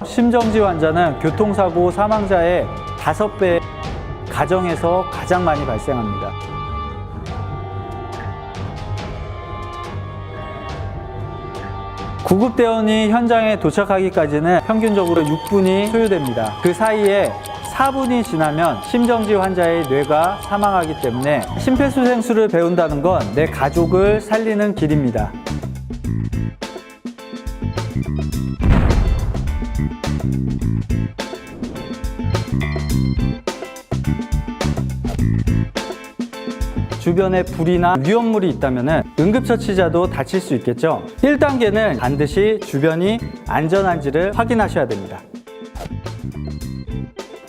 심정지 환자는 교통사고 사망자의 5배 가정에서 가장 많이 발생합니다. 구급대원이 현장에 도착하기까지는 평균적으로 6분이 소요됩니다. 그 사이에 4분이 지나면 심정지 환자의 뇌가 사망하기 때문에 심폐소생술을 배운다는 건 내 가족을 살리는 길입니다. 주변에 불이나 위험물이 있다면 응급처치자도 다칠 수 있겠죠. 1단계는 반드시 주변이 안전한지를 확인하셔야 됩니다.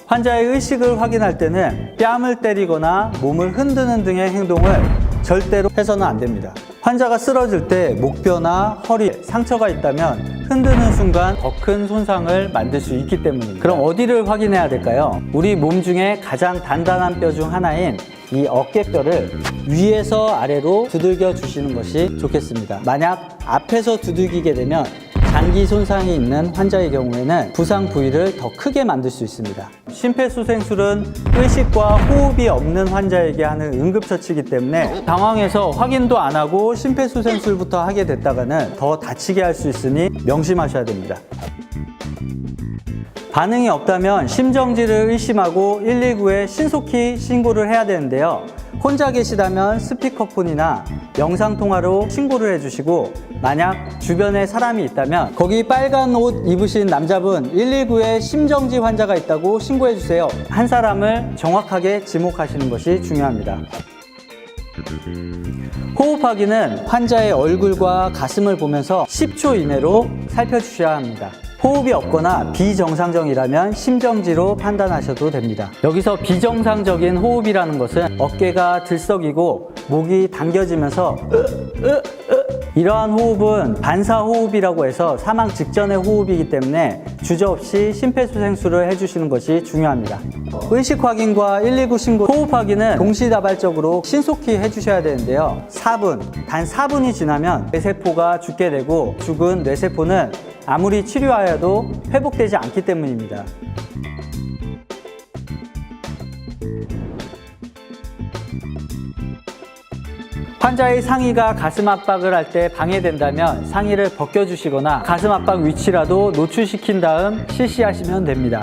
환자의 의식을 확인할 때는 뺨을 때리거나 몸을 흔드는 등의 행동을 절대로 해서는 안 됩니다. 환자가 쓰러질 때 목뼈나 허리에 상처가 있다면 흔드는 순간 더 큰 손상을 만들 수 있기 때문입니다. 그럼 어디를 확인해야 될까요? 우리 몸 중에 가장 단단한 뼈 중 하나인 이 어깨뼈를 위에서 아래로 두들겨 주시는 것이 좋겠습니다. 만약 앞에서 두들기게 되면 장기 손상이 있는 환자의 경우에는 부상 부위를 더 크게 만들 수 있습니다. 심폐소생술은 의식과 호흡이 없는 환자에게 하는 응급처치이기 때문에 당황해서 확인도 안 하고 심폐소생술부터 하게 됐다가는 더 다치게 할 수 있으니 명심하셔야 됩니다. 반응이 없다면 심정지를 의심하고 119에 신속히 신고를 해야 되는데요. 혼자 계시다면 스피커폰이나 영상통화로 신고를 해주시고, 만약 주변에 사람이 있다면 거기 빨간 옷 입으신 남자분 119에 심정지 환자가 있다고 신고해주세요. 한 사람을 정확하게 지목하시는 것이 중요합니다. 호흡하기는 환자의 얼굴과 가슴을 보면서 10초 이내로 살펴주셔야 합니다. 호흡이 없거나 비정상적이라면 심정지로 판단하셔도 됩니다. 여기서 비정상적인 호흡이라는 것은 어깨가 들썩이고 목이 당겨지면서 이러한 호흡은 반사호흡이라고 해서 사망 직전의 호흡이기 때문에 주저없이 심폐소생술을 해주시는 것이 중요합니다. 의식 확인과 119 신고, 호흡 확인은 동시다발적으로 신속히 해주셔야 되는데요. 단 4분이 지나면 뇌세포가 죽게 되고, 죽은 뇌세포는 아무리 치료하여도 회복되지 않기 때문입니다. 환자의 상의가 가슴 압박을 할 때 방해된다면 상의를 벗겨주시거나 가슴 압박 위치라도 노출시킨 다음 실시하시면 됩니다.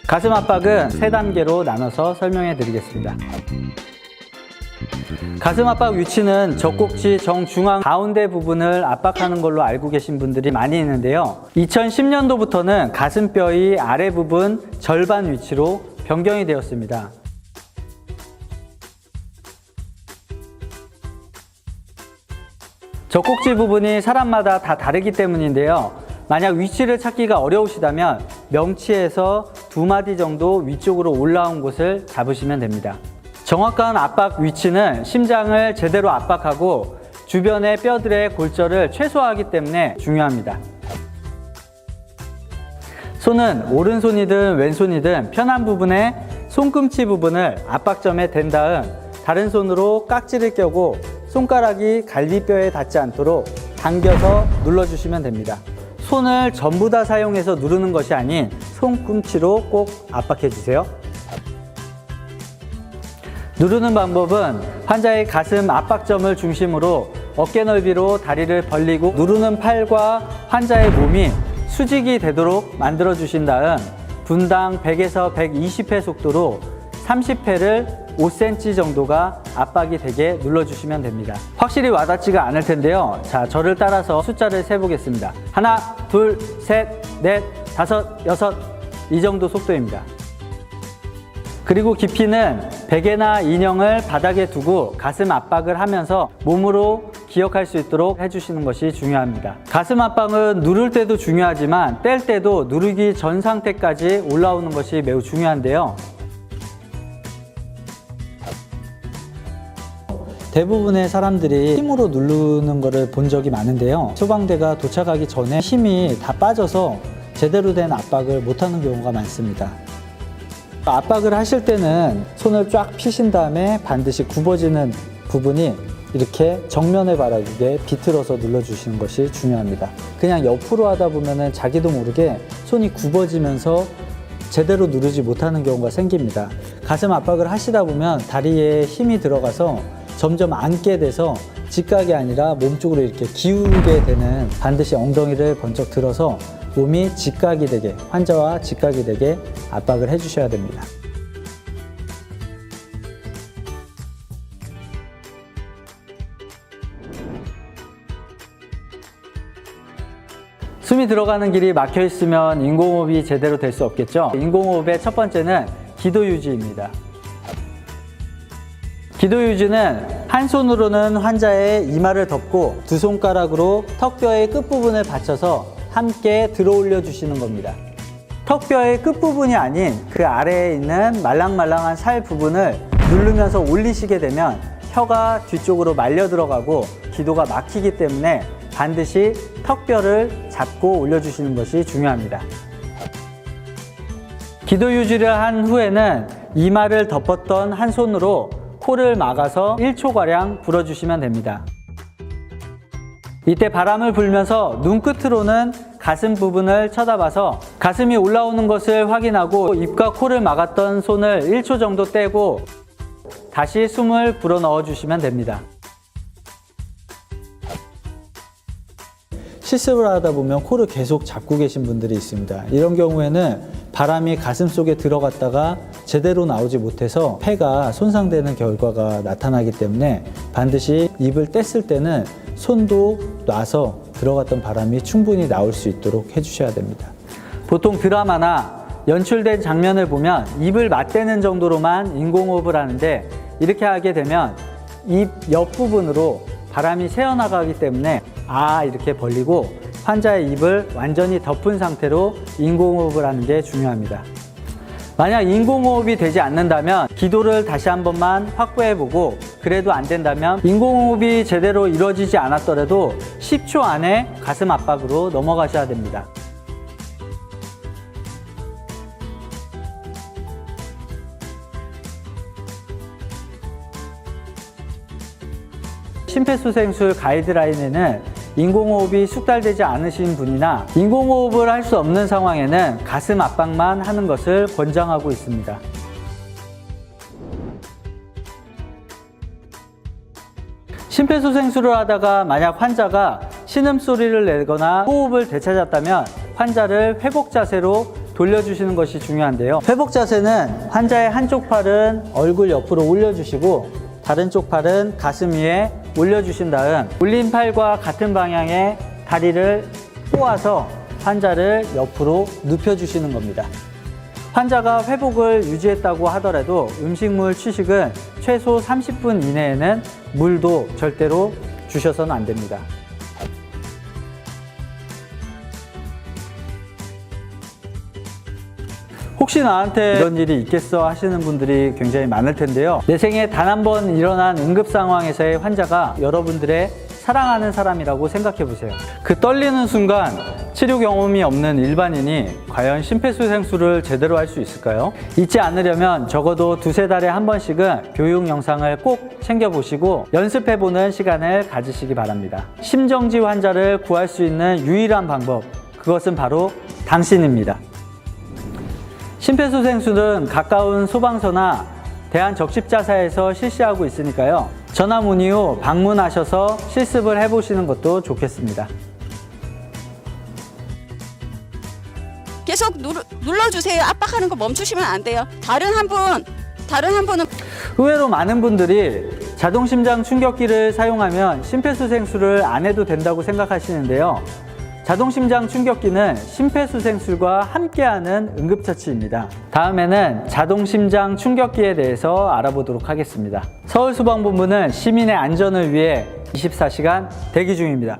가슴 압박은 3단계로 나눠서 설명해 드리겠습니다. 가슴 압박 위치는 젖꼭지 정중앙 가운데 부분을 압박하는 걸로 알고 계신 분들이 많이 있는데요. 2010년도부터는 가슴뼈의 아래 부분 절반 위치로 변경이 되었습니다. 젖꼭지 부분이 사람마다 다 다르기 때문인데요. 만약 위치를 찾기가 어려우시다면 명치에서 2마디 정도 위쪽으로 올라온 곳을 잡으시면 됩니다. 정확한 압박 위치는 심장을 제대로 압박하고 주변의 뼈들의 골절을 최소화하기 때문에 중요합니다. 손은 오른손이든 왼손이든 편한 부분에 손꿈치 부분을 압박점에 댄 다음 다른 손으로 깍지를 껴고 손가락이 갈비뼈에 닿지 않도록 당겨서 눌러주시면 됩니다. 손을 전부 다 사용해서 누르는 것이 아닌 손꿈치로 꼭 압박해주세요. 누르는 방법은 환자의 가슴 압박점을 중심으로 어깨 넓이로 다리를 벌리고 누르는 팔과 환자의 몸이 수직이 되도록 만들어 주신 다음 분당 100에서 120회 속도로 30회를 5cm 정도가 압박이 되게 눌러주시면 됩니다. 확실히 와닿지가 않을 텐데요. 자, 저를 따라서 숫자를 세보겠습니다. 하나, 둘, 셋, 넷, 다섯, 여섯, 이 정도 속도입니다. 그리고 깊이는 베개나 인형을 바닥에 두고 가슴 압박을 하면서 몸으로 기억할 수 있도록 해주시는 것이 중요합니다. 가슴 압박은 누를 때도 중요하지만 뗄 때도 누르기 전 상태까지 올라오는 것이 매우 중요한데요. 대부분의 사람들이 힘으로 누르는 것을 본 적이 많은데요. 소방대가 도착하기 전에 힘이 다 빠져서 제대로 된 압박을 못하는 경우가 많습니다. 압박을 하실 때는 손을 쫙 펴신 다음에 반드시 굽어지는 부분이 이렇게 정면에 바라보게 비틀어서 눌러주시는 것이 중요합니다. 그냥 옆으로 하다 보면은 자기도 모르게 손이 굽어지면서 제대로 누르지 못하는 경우가 생깁니다. 가슴 압박을 하시다 보면 다리에 힘이 들어가서 점점 앉게 돼서 직각이 아니라 몸 쪽으로 이렇게 기울게 되는, 반드시 엉덩이를 번쩍 들어서 몸이 직각이 되게, 환자와 직각이 되게 압박을 해주셔야 됩니다. 숨이 들어가는 길이 막혀 있으면 인공호흡이 제대로 될 수 없겠죠. 인공호흡의 첫 번째는 기도 유지입니다. 기도 유지는 한 손으로는 환자의 이마를 덮고 두 손가락으로 턱뼈의 끝부분을 받쳐서 함께 들어 올려 주시는 겁니다. 턱뼈의 끝부분이 아닌 그 아래에 있는 말랑말랑한 살 부분을 누르면서 올리시게 되면 혀가 뒤쪽으로 말려 들어가고 기도가 막히기 때문에 반드시 턱뼈를 잡고 올려주시는 것이 중요합니다. 기도 유지를 한 후에는 이마를 덮었던 한 손으로 코를 막아서 1초가량 불어주시면 됩니다. 이때 바람을 불면서 눈끝으로는 가슴 부분을 쳐다봐서 가슴이 올라오는 것을 확인하고 입과 코를 막았던 손을 1초 정도 떼고 다시 숨을 불어 넣어주시면 됩니다. 실습을 하다 보면 코를 계속 잡고 계신 분들이 있습니다. 이런 경우에는 바람이 가슴 속에 들어갔다가 제대로 나오지 못해서 폐가 손상되는 결과가 나타나기 때문에 반드시 입을 뗐을 때는 손도 놔서 들어갔던 바람이 충분히 나올 수 있도록 해주셔야 됩니다. 보통 드라마나 연출된 장면을 보면 입을 맞대는 정도로만 인공호흡을 하는데, 이렇게 하게 되면 입 옆부분으로 바람이 새어나가기 때문에 이렇게 벌리고 환자의 입을 완전히 덮은 상태로 인공호흡을 하는 게 중요합니다. 만약 인공호흡이 되지 않는다면 기도를 다시 한 번만 확보해보고, 그래도 안 된다면 인공호흡이 제대로 이루어지지 않았더라도 10초 안에 가슴 압박으로 넘어가셔야 됩니다. 심폐소생술 가이드라인에는 인공호흡이 숙달되지 않으신 분이나 인공호흡을 할 수 없는 상황에는 가슴 압박만 하는 것을 권장하고 있습니다. 심폐소생술을 하다가 만약 환자가 신음소리를 내거나 호흡을 되찾았다면 환자를 회복 자세로 돌려주시는 것이 중요한데요. 회복 자세는 환자의 한쪽 팔은 얼굴 옆으로 올려주시고 다른 쪽 팔은 가슴 위에 올려주신 다음 올린 팔과 같은 방향의 다리를 꼬아서 환자를 옆으로 눕혀주시는 겁니다. 환자가 회복을 유지했다고 하더라도 음식물 취식은 최소 30분 이내에는 물도 절대로 주셔서는 안 됩니다. 혹시 나한테 이런 일이 있겠어 하시는 분들이 굉장히 많을 텐데요. 내 생에 단 한 번 일어난 응급 상황에서의 환자가 여러분들의 사랑하는 사람이라고 생각해 보세요. 그 떨리는 순간 치료 경험이 없는 일반인이 과연 심폐소생술을 제대로 할 수 있을까요? 잊지 않으려면 적어도 두세 달에 한 번씩은 교육 영상을 꼭 챙겨보시고 연습해보는 시간을 가지시기 바랍니다. 심정지 환자를 구할 수 있는 유일한 방법, 그것은 바로 당신입니다. 심폐소생술은 가까운 소방서나 대한적십자사에서 실시하고 있으니까요. 전화 문의 후 방문하셔서 실습을 해보시는 것도 좋겠습니다. 계속 눌러주세요. 압박하는 거 멈추시면 안 돼요. 다른 한 분은 의외로 많은 분들이 자동심장 충격기를 사용하면 심폐소생술을 안 해도 된다고 생각하시는데요. 자동심장 충격기는 심폐소생술과 함께하는 응급처치입니다. 다음에는 자동심장 충격기에 대해서 알아보도록 하겠습니다. 서울소방본부는 시민의 안전을 위해 24시간 대기 중입니다.